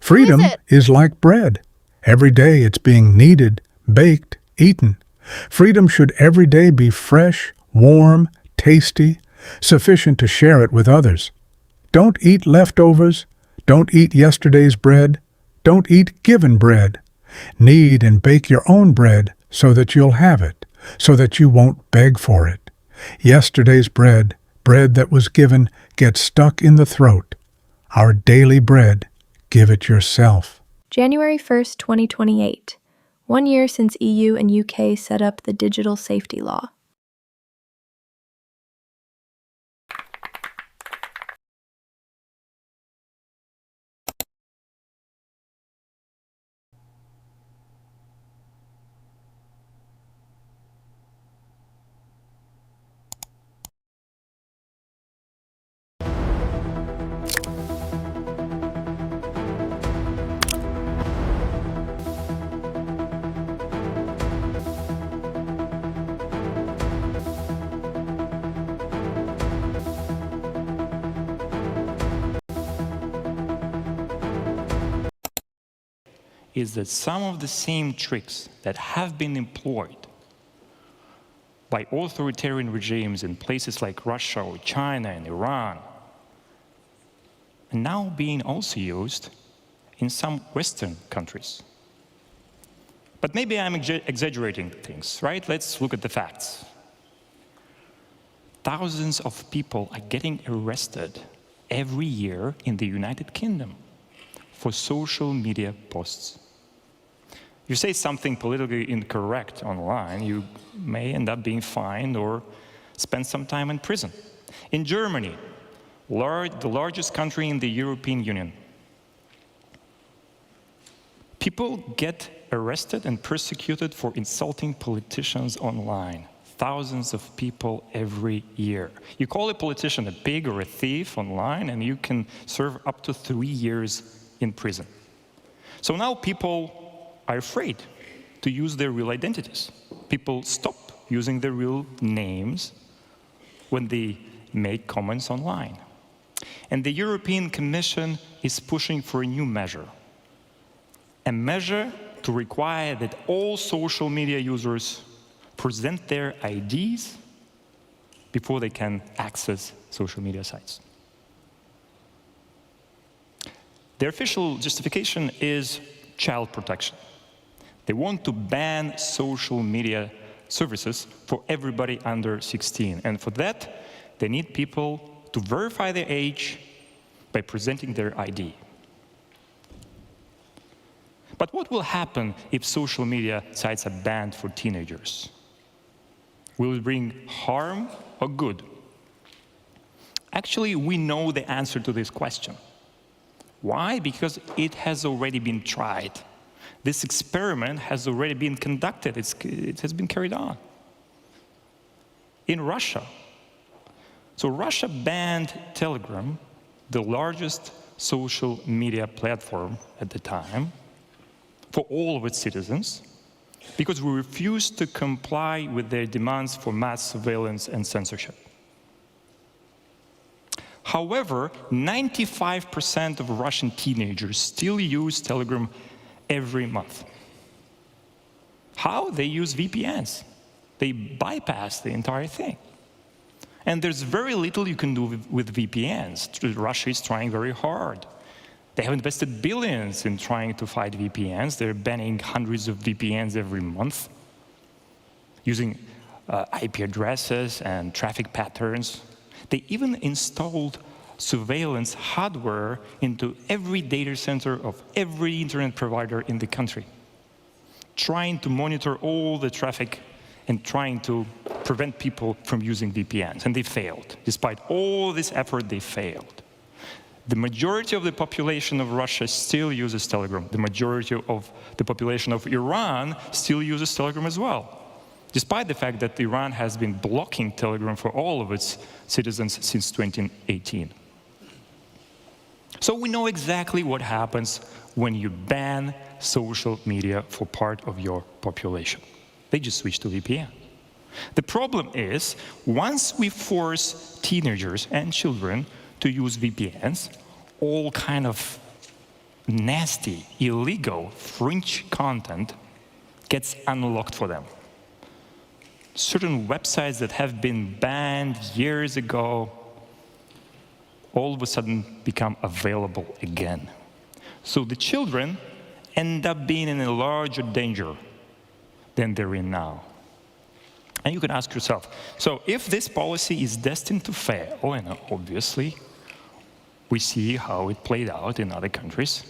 Who is Freedom it? is like bread. Every day it's being kneaded, baked, eaten. Freedom should every day be fresh, warm, tasty, sufficient to share it with others. Don't eat leftovers. Don't eat yesterday's bread. Don't eat given bread. Knead and bake your own bread so that you'll have it, so that you won't beg for it. Yesterday's bread, bread that was given, gets stuck in the throat. Our daily bread, give it yourself. January 1st, 2028. 1 year since EU and UK set up the Digital Safety Law. Is that some of the same tricks that have been employed by authoritarian regimes in places like Russia or China and Iran are now being also used in some Western countries. But maybe I'm exaggerating things, right? Let's look at the facts. Thousands of people are getting arrested every year in the United Kingdom for social media posts. You say something politically incorrect online, you may end up being fined or spend some time in prison. In Germany, the largest country in the European Union, people get arrested and persecuted for insulting politicians online. Thousands of people every year. You call a politician a pig or a thief online, and you can serve up to 3 years in prison. So now people are afraid to use their real identities. People stop using their real names when they make comments online. And the European Commission is pushing for a new measure. A measure to require that all social media users present their IDs before they can access social media sites. Their official justification is child protection. They want to ban social media services for everybody under 16. And for that, they need people to verify their age by presenting their ID. But what will happen if social media sites are banned for teenagers? Will it bring harm or good? Actually, we know the answer to this question. Why? Because it has already been tried. This experiment has already been conducted. It has been carried on. In Russia. So Russia banned Telegram, the largest social media platform at the time, for all of its citizens, because we refused to comply with their demands for mass surveillance and censorship. However, 95% of Russian teenagers still use Telegram every month. How? They use VPNs. They bypass the entire thing. And there's very little you can do with VPNs. Russia is trying very hard. They have invested billions in trying to fight VPNs. They're banning hundreds of VPNs every month, using IP addresses and traffic patterns. They even installed surveillance hardware into every data center of every internet provider in the country, trying to monitor all the traffic and trying to prevent people from using VPNs. And they failed. Despite all this effort, they failed. The majority of the population of Russia still uses Telegram. The majority of the population of Iran still uses Telegram as well, despite the fact that Iran has been blocking Telegram for all of its citizens since 2018. So we know exactly what happens when you ban social media for part of your population. They just switch to VPN. The problem is, once we force teenagers and children to use VPNs, all kind of nasty, illegal, fringe content gets unlocked for them. Certain websites that have been banned years ago all of a sudden become available again. So the children end up being in a larger danger than they're in now. And you can ask yourself, so if this policy is destined to fail, and obviously we see how it played out in other countries,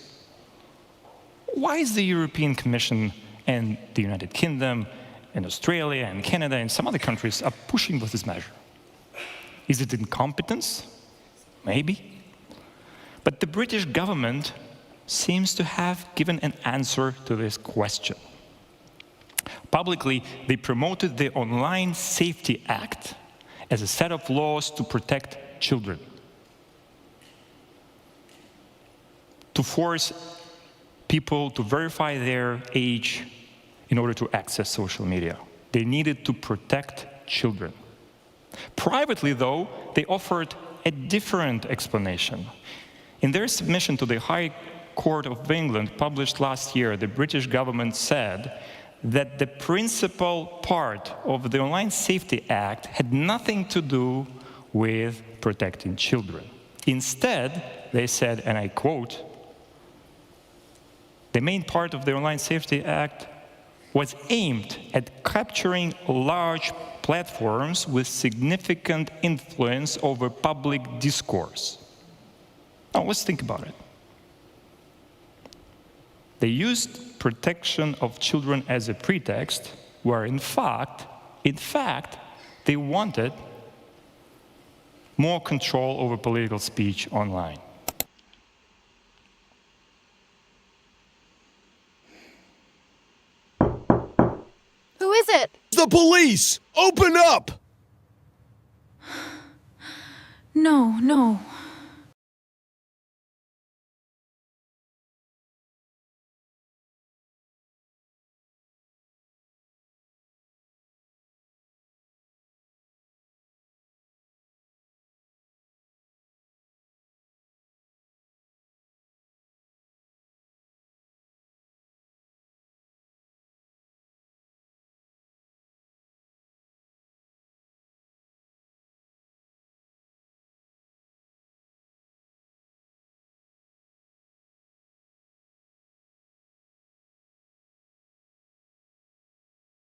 why is the European Commission and the United Kingdom and Australia and Canada and some other countries are pushing for this measure? Is it incompetence? Maybe. But the British government seems to have given an answer to this question. Publicly, they promoted the Online Safety Act as a set of laws to protect children, to force people to verify their age in order to access social media. They needed to protect children. Privately, though, they offered a different explanation. In their submission to the High Court of England, published last year, the British government said that the principal part of the Online Safety Act had nothing to do with protecting children. Instead, they said, and I quote, "The main part of the Online Safety Act was aimed at capturing large platforms with significant influence over public discourse." Now, let's think about it. They used protection of children as a pretext, where in fact, they wanted more control over political speech online. Who is it? The police! Open up! No.